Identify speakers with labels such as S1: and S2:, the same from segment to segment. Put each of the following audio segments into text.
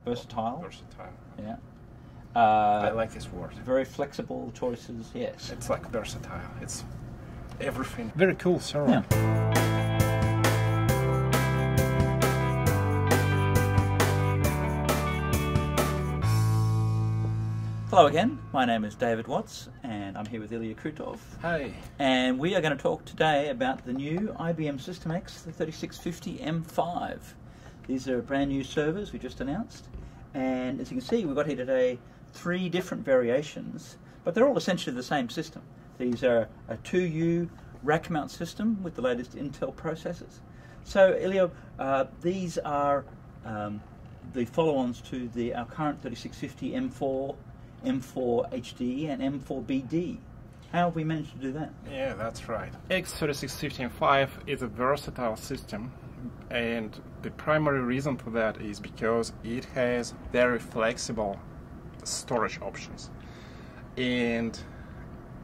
S1: Versatile.
S2: Versatile.
S1: Yeah.
S2: I like this word.
S1: Very flexible choices, yes.
S2: It's like versatile. It's everything.
S3: Very cool server.
S1: Yeah. Hello again, my name is David Watts and I'm here with Ilya Krutov.
S2: Hi.
S1: And we are going to talk today about the new IBM System X, the 3650 M5. These are brand new servers we just announced, and as you can see we've got here today 3 different variations, but they're all essentially the same system. These are a 2U rack mount system with the latest Intel processors. So Ilya, these are the follow-ons to our current 3650 M4, M4 HD and M4 BD. How have we managed to do that?
S2: Yeah, that's right.
S3: x3650 is a versatile system, and the primary reason for that is because it has very flexible storage options. And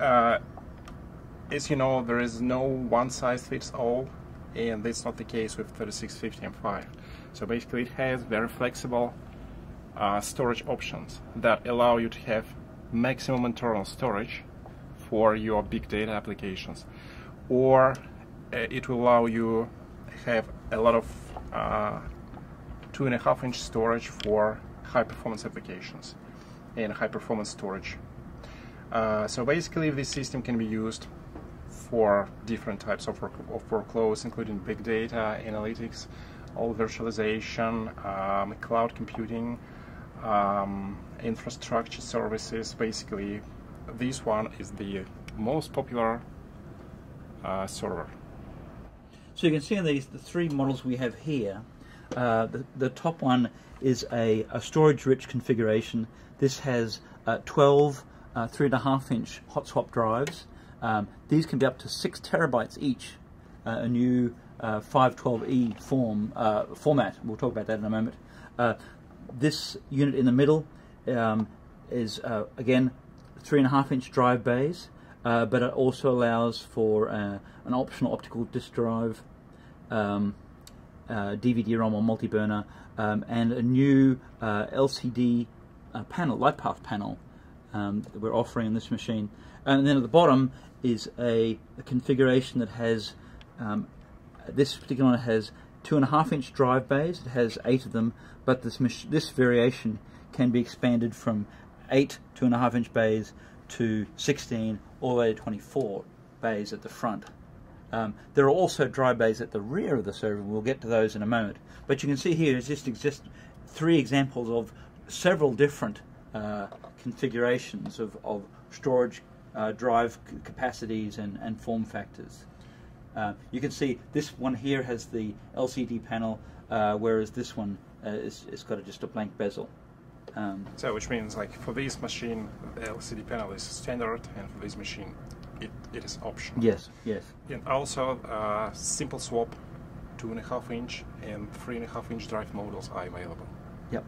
S3: as you know, there is no one size fits all, and that's not the case with 3650 M5. So basically it has very flexible storage options that allow you to have maximum internal storage for your big data applications, or it will allow you to have a lot of 2.5-inch storage for high performance applications and high performance storage. So basically this system can be used for different types of workloads, including big data, analytics, all virtualization, cloud computing, infrastructure services. Basically, this one is the most popular server.
S1: So you can see in the 3 models we have here, the top one is a storage-rich configuration. This has 12 3.5-inch hot swap drives. These can be up to 6 terabytes each. A new 512E format. We'll talk about that in a moment. This unit in the middle is again 3.5-inch drive bays, but it also allows for an optional optical disk drive, DVD-ROM or multi-burner, and a new LCD panel, light path panel that we're offering in this machine. And then at the bottom is a configuration that has this particular one has 2.5-inch drive bays. It has 8 of them, but this variation can be expanded from 8 2.5-inch bays to 16 all the way to 24 bays at the front. There are also drive bays at the rear of the server. We'll get to those in a moment. But you can see here is just 3 examples of several different configurations of storage drive capacities and form factors. You can see this one here has the LCD panel, whereas this one it's got just a blank bezel.
S2: So which means, like, for this machine the LCD panel is standard, and for this machine it is optional.
S1: Yes, yes.
S2: And also simple swap 2.5-inch and 3.5-inch drive models are available.
S1: Yep.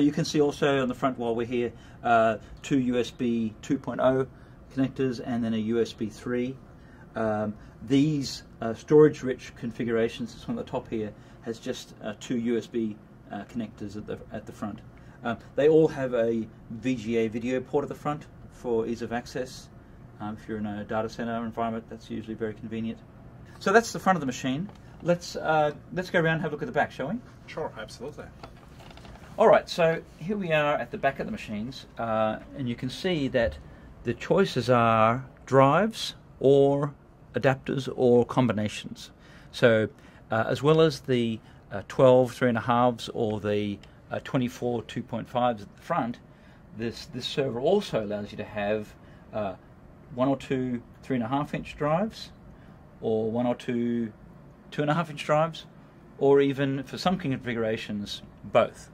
S1: You can see also on the front while we're here 2 USB 2.0 connectors and then a USB 3. These storage-rich configurations, this one at the top here, has just 2 USB connectors at the front. They all have a VGA video port at the front for ease of access. If you're in a data center environment, that's usually very convenient. So that's the front of the machine. Let's go around and have a look at the back, shall we?
S2: Sure, absolutely.
S1: All right, so here we are at the back of the machines, and you can see that the choices are drives or adapters or combinations. So as well as the 12 3.5s or the 24 2.5s at the front, this server also allows you to have 1 or 2 3.5-inch drives, or 1 or 2 2.5-inch drives, or even for some configurations both.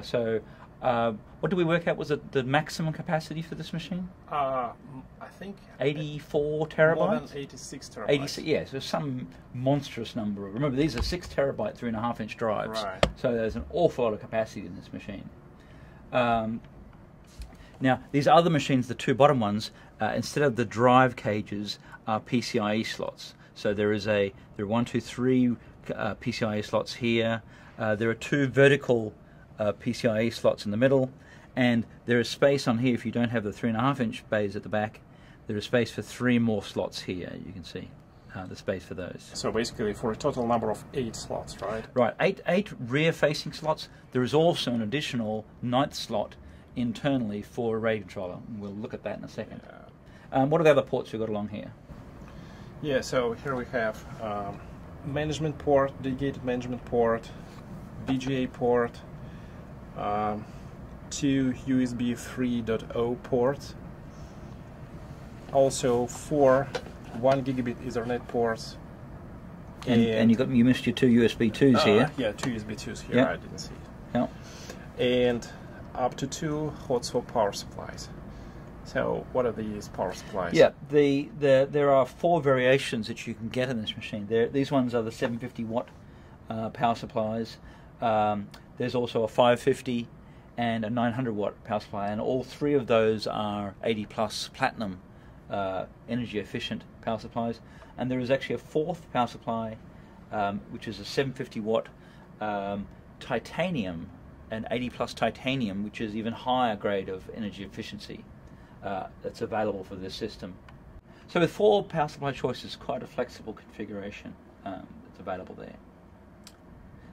S1: So what did we work out was the maximum capacity for this machine?
S2: I think
S1: 84 terabytes?
S2: More than 86 terabytes.
S1: 86, yeah, so some monstrous number. Remember, these are 6 terabyte 3.5-inch drives.
S2: Right.
S1: So there's an awful lot of capacity in this machine. Now, these other machines, the 2 bottom ones, instead of the drive cages, are PCIe slots. So there are 1, 2, 3 PCIe slots here. There are 2 vertical PCIe slots in the middle, and there is space on here if you don't have the 3.5-inch bays at the back. There is space for 3 more slots here. You can see the space for those.
S3: So basically for a total number of 8 slots, right?
S1: Right, eight rear-facing slots. There is also an additional 9th slot internally for a radio controller. We'll look at that in a second. What are the other ports we've got along here?
S3: Yeah, so here we have management port, dedicated management port, VGA port, 2 USB 3.0 ports, also 4 1 gigabit Ethernet ports,
S1: and you missed your 2 USB 2s here.
S3: Yeah, 2 USB 2s here.
S1: Yep.
S3: I didn't see it.
S1: Yep.
S3: And up to 2 hot swap power supplies. So what are these power supplies?
S1: Yeah, there are 4 variations that you can get in this machine. These ones are the 750 watt power supplies. There's also a 550 and a 900 watt power supply, and all 3 of those are 80 plus platinum energy efficient power supplies. And there is actually a 4th power supply, which is a 750 watt titanium, and 80 plus titanium, which is even higher grade of energy efficiency that's available for this system. So with 4 power supply choices, quite a flexible configuration that's available there.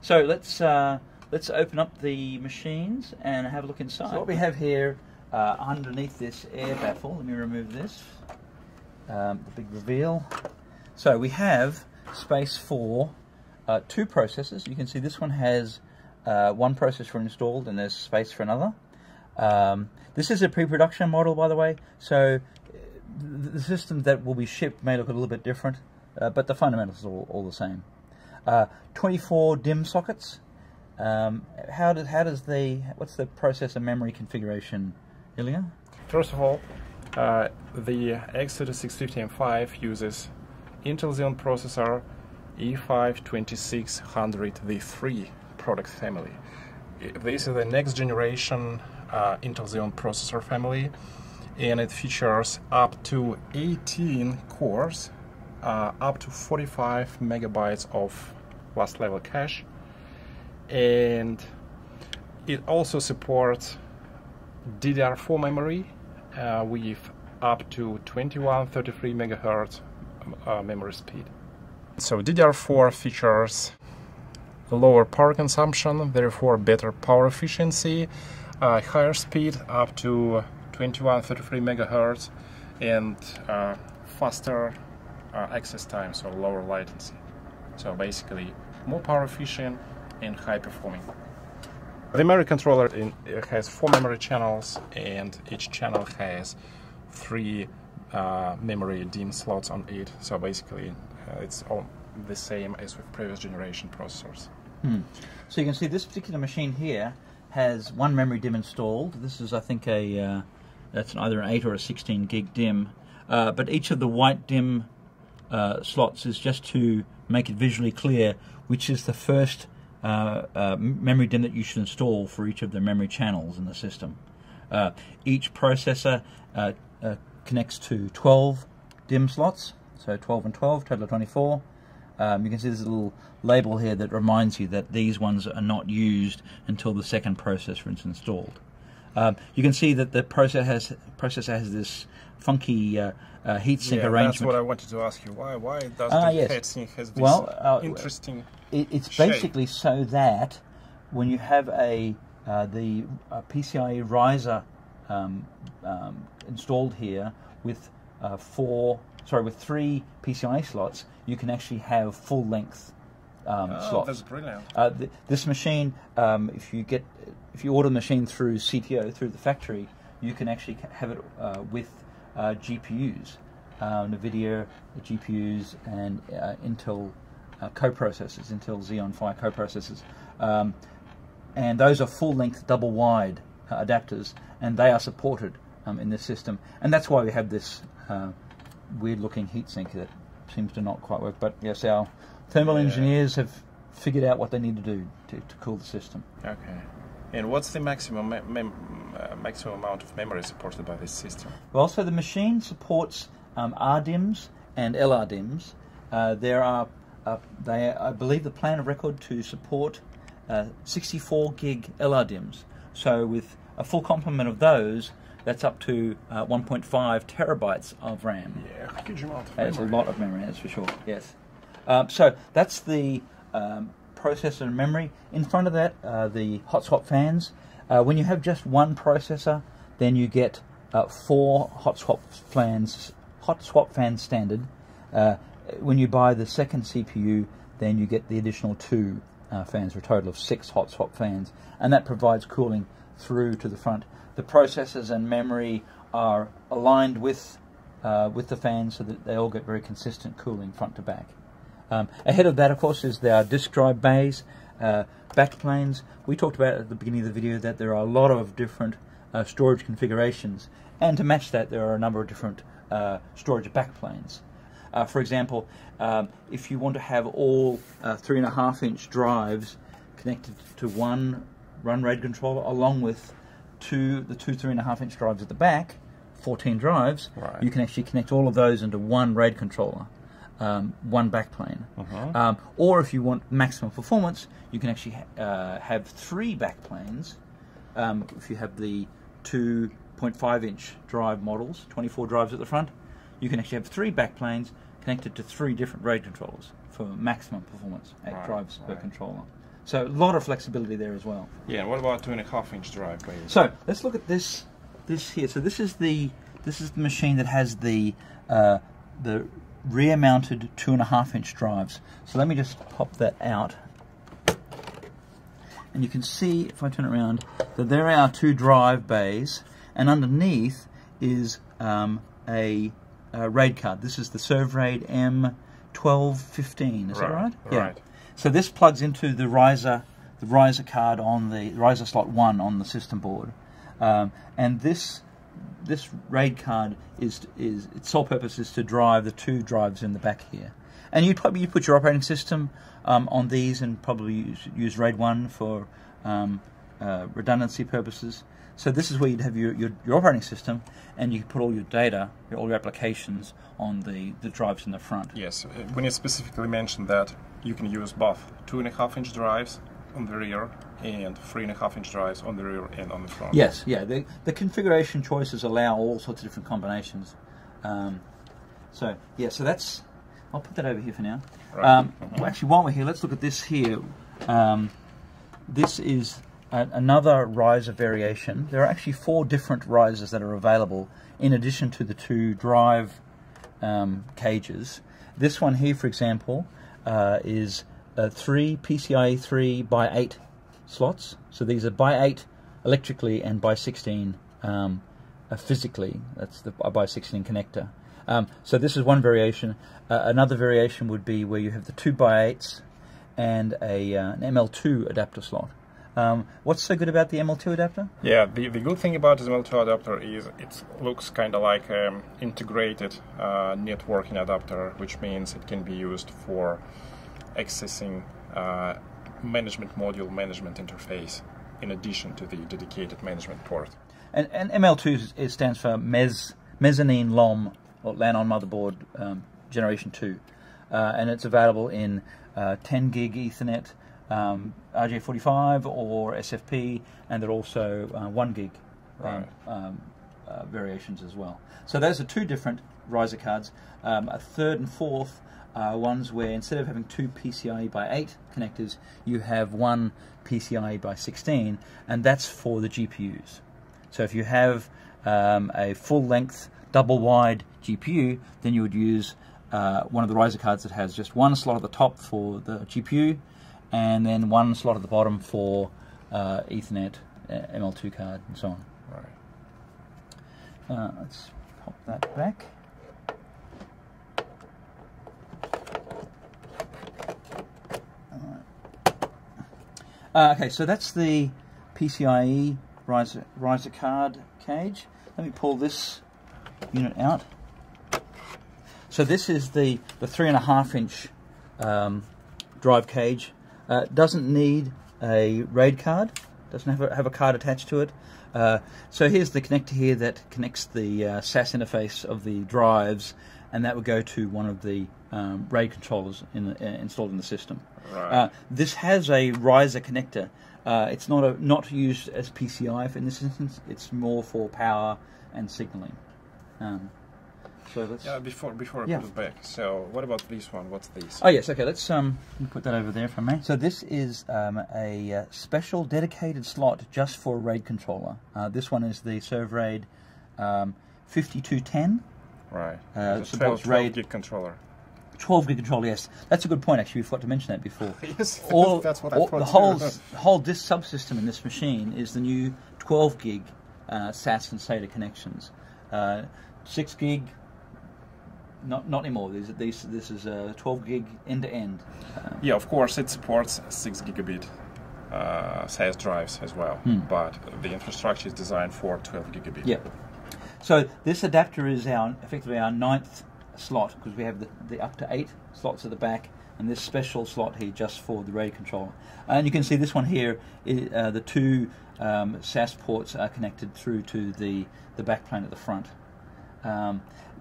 S1: So let's open up the machines and have a look inside. So what we have here underneath this air baffle, let me remove this, the big reveal. So we have space for 2 processors. You can see this one has 1 processor installed, and there's space for another. This is a pre-production model, by the way, so the systems that will be shipped may look a little bit different, but the fundamentals are all the same. 24 DIMM sockets. What's the processor memory configuration, Ilya?
S3: First of all, the x3650M5 uses Intel Xeon processor E5-2600V3 product family. This is the next generation Intel Xeon processor family, and it features up to 18 cores, up to 45 megabytes of last level cache, and it also supports DDR4 memory with up to 2133 megahertz memory speed. So DDR4 features lower power consumption, therefore better power efficiency, higher speed up to 2133 megahertz, and faster access time, so lower latency. So basically more power efficient and high performing. The memory controller has 4 memory channels, and each channel has 3 memory DIMM slots on it. So basically it's all the same as with previous generation processors.
S1: So you can see this particular machine here has 1 memory DIMM installed. This is, I think, that's either an 8 or a 16 gig DIMM. But each of the white DIMM slots is just to make it visually clear which is the first memory DIMM that you should install for each of the memory channels in the system. Each processor connects to 12 DIMM slots, so 12 and 12, total of 24. You can see there's a little label here that reminds you that these ones are not used until the second processor is installed. You can see that the processor has this funky heatsink arrangement.
S3: That's what I wanted to ask you. Why does the heatsink have this interesting
S1: It's
S3: shape?
S1: basically so that when you have the PCIe riser installed here with 3 PCIe slots, you can actually have full-length slots.
S3: That's brilliant.
S1: This machine, if you order the machine through CTO, through the factory, you can actually have it with GPUs, NVIDIA GPUs and Intel coprocessors, Intel Xeon Phi coprocessors, and those are full-length double-wide adapters, and they are supported in this system, and that's why we have this weird-looking heatsink that seems to not quite work. But yes, our thermal engineers have figured out what they need to do to cool the system.
S3: Okay. And what's the maximum maximum amount of memory supported by this system?
S1: Well, so the machine supports RDIMMs and LRDIMMs. I believe the plan of record to support 64 gig LRDIMMs. So with a full complement of those, that's up to 1.5 terabytes of RAM.
S3: Yeah, huge amount of
S1: That's a
S3: memory.
S1: lot of memory, that's for sure, yes. So that's the processor and memory. In front of that, the hot swap fans. When you have just one processor, then you get 4 hot swap fans standard. When you buy the second CPU, then you get the additional 2 fans, for a total of 6 hot swap fans, and that provides cooling through to the front. The processors and memory are aligned with the fans so that they all get very consistent cooling front to back. Ahead of that, of course, is our disk drive bays, backplanes. We talked about at the beginning of the video that there are a lot of different storage configurations, and to match that there are a number of different storage backplanes. For example, if you want to have all 3.5-inch drives connected to one run RAID controller along with the two 3.5-inch drives at the back, 14 drives,
S3: Right.
S1: you can actually connect all of those into one RAID controller, one backplane. Or if you want maximum performance, you can actually have 3 backplanes. If you have the 2.5-inch drive models, 24 drives at the front, you can actually have 3 backplanes connected to 3 different RAID controllers for maximum performance, 8 drives per controller. So a lot of flexibility there as well.
S3: Yeah, and what about 2.5-inch drive bays?
S1: So let's look at this here. So this is the machine that has the rear-mounted 2.5-inch drives. So let me just pop that out, and you can see if I turn it around that there are 2 drive bays, and underneath is a RAID card. This is the ServRAID M1215. Is that right?
S3: Right.
S1: Yeah. So this plugs into the riser card on the riser slot 1 on the system board, and this RAID card its sole purpose is to drive the 2 drives in the back here. And you put your operating system on these, and probably use RAID 1 for redundancy purposes. So this is where you'd have your operating system, and you can put all your data, all your applications on the drives in the front.
S3: Yes, when you specifically mentioned that you can use both 2.5-inch drives on the rear and 3.5-inch drives on the rear and on the front.
S1: Yes, yeah. The configuration choices allow all sorts of different combinations. So yeah, so that's. I'll put that over here for now.
S3: Right.
S1: Well, actually, while we're here, let's look at this here. This is another riser variation. There are actually 4 different risers that are available in addition to the 2 drive cages. This one here, for example, is 3 PCIe 3 by 8 slots. So these are by 8 electrically and by 16 physically. That's the by 16 connector. So this is one variation. Another variation would be where you have the 2 by 8s and an ML2 adapter slot. What's so good about the ML2 adapter?
S3: Yeah, the good thing about this ML2 adapter is it looks kind of like an integrated networking adapter, which means it can be used for accessing management module management interface in addition to the dedicated management port.
S1: And ML2 stands for Mezzanine LOM, or LAN on Motherboard Generation 2. And it's available in 10 gig Ethernet, RJ45 or SFP, and there are also 1 gig variations as well. So those are 2 different riser cards. A third and fourth are ones where instead of having 2 PCIe by 8 connectors, you have 1 PCIe by 16, and that's for the GPUs. So if you have a full-length double-wide GPU, then you would use one of the riser cards that has just 1 slot at the top for the GPU, and then 1 slot at the bottom for Ethernet, ML2 card, and so on.
S3: Right.
S1: Let's pop that back. Okay, so that's the PCIe riser card cage. Let me pull this unit out. So this is the 3.5-inch drive cage. Doesn't need a RAID card. doesn't have a card attached to it. So here's the connector here that connects the SAS interface of the drives, and that would go to one of the RAID controllers installed in the system.
S3: Right.
S1: This has a riser connector. It's not used as PCI in this instance. It's more for power and signaling. So let's
S3: before I
S1: yeah.
S3: put it back. So what about this one? What's this?
S1: Oh yes, okay. Let's put that over there for me. So this is a special dedicated slot just for a RAID controller. This one is the ServRAID 5210.
S3: Right.
S1: Supports
S3: 12
S1: RAID
S3: gig controller.
S1: 12 gig controller. Yes, that's a good point. Actually, we forgot to mention that before.
S3: Yes, that's what I thought.
S1: The whole disk subsystem in this machine is the new 12 gig SAS and SATA connections. 6 gig. Not anymore. This is 12 gig end to end.
S3: Yeah, of course it supports 6 gigabit SAS drives as well, but the infrastructure is designed for 12 gigabit.
S1: Yeah. So this adapter is effectively our 9th slot, because we have the up to 8 slots at the back, and this special slot here just for the RAID controller. And you can see this one here, the two SAS ports are connected through to the backplane at the front.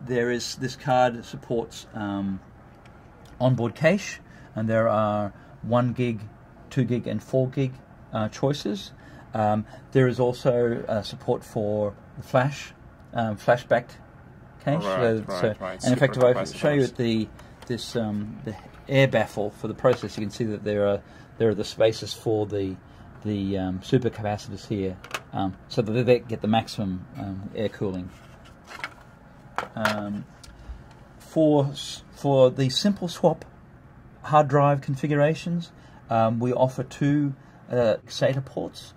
S1: This card supports onboard cache, and there are 1 gig, 2 gig, and 4 gig choices. There is also support for the flashback cache.
S3: Right.
S1: And in fact, if I show you the air baffle for the process, you can see that there are the spaces for the supercapacitors here, so that they get the maximum air cooling. For the simple swap hard drive configurations, we offer 2 SATA ports,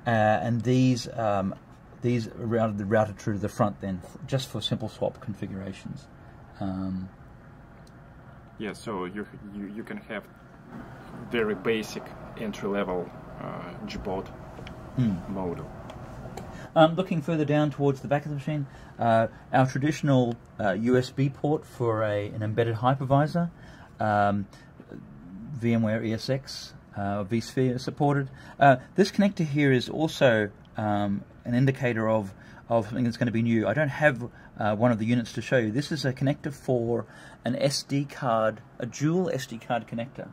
S1: and these are routed through to the front then, just for simple swap configurations.
S3: Yeah, so you can have very basic entry-level GBOD model.
S1: Looking further down towards the back of the machine, our traditional USB port for an embedded hypervisor, VMware ESX, vSphere supported. This connector here is also an indicator of something that's going to be new. I don't have one of the units to show you. This is a connector for an SD card, a dual SD card connector.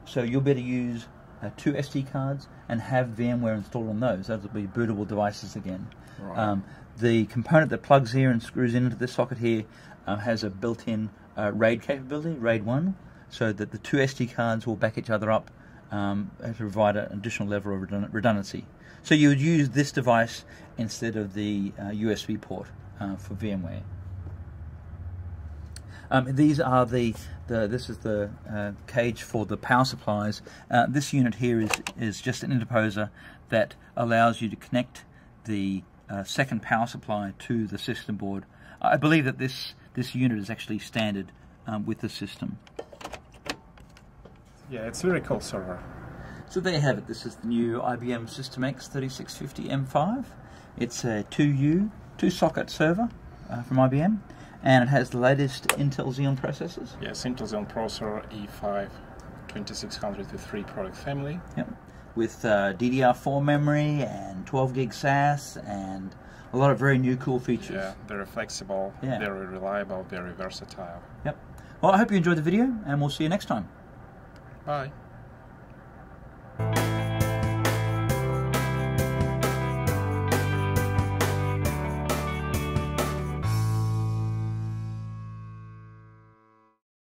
S1: So you'll better use 2 SD cards and have VMware installed on those. Those will be bootable devices again.
S3: Right.
S1: The component that plugs here and screws into this socket here has a built-in RAID capability, RAID 1, so that the 2 SD cards will back each other up to provide an additional level of redundancy. So you would use this device instead of the USB port for VMware. These are this is the cage for the power supplies. This unit here is just an interposer that allows you to connect the second power supply to the system board. I believe that this unit is actually standard with the system.
S3: Yeah, it's a very cool server.
S1: So there you have it. This is the new IBM System x3650 M5. It's a 2-socket server from IBM. And it has the latest Intel Xeon processors.
S3: Yes, Intel Xeon processor E5 2600 to 3 product family.
S1: Yep. With DDR4 memory and 12 gig SAS and a lot of very new cool features.
S3: Yeah, very flexible, very reliable, very versatile.
S1: Yep. Well, I hope you enjoyed the video, and we'll see you next time.
S3: Bye.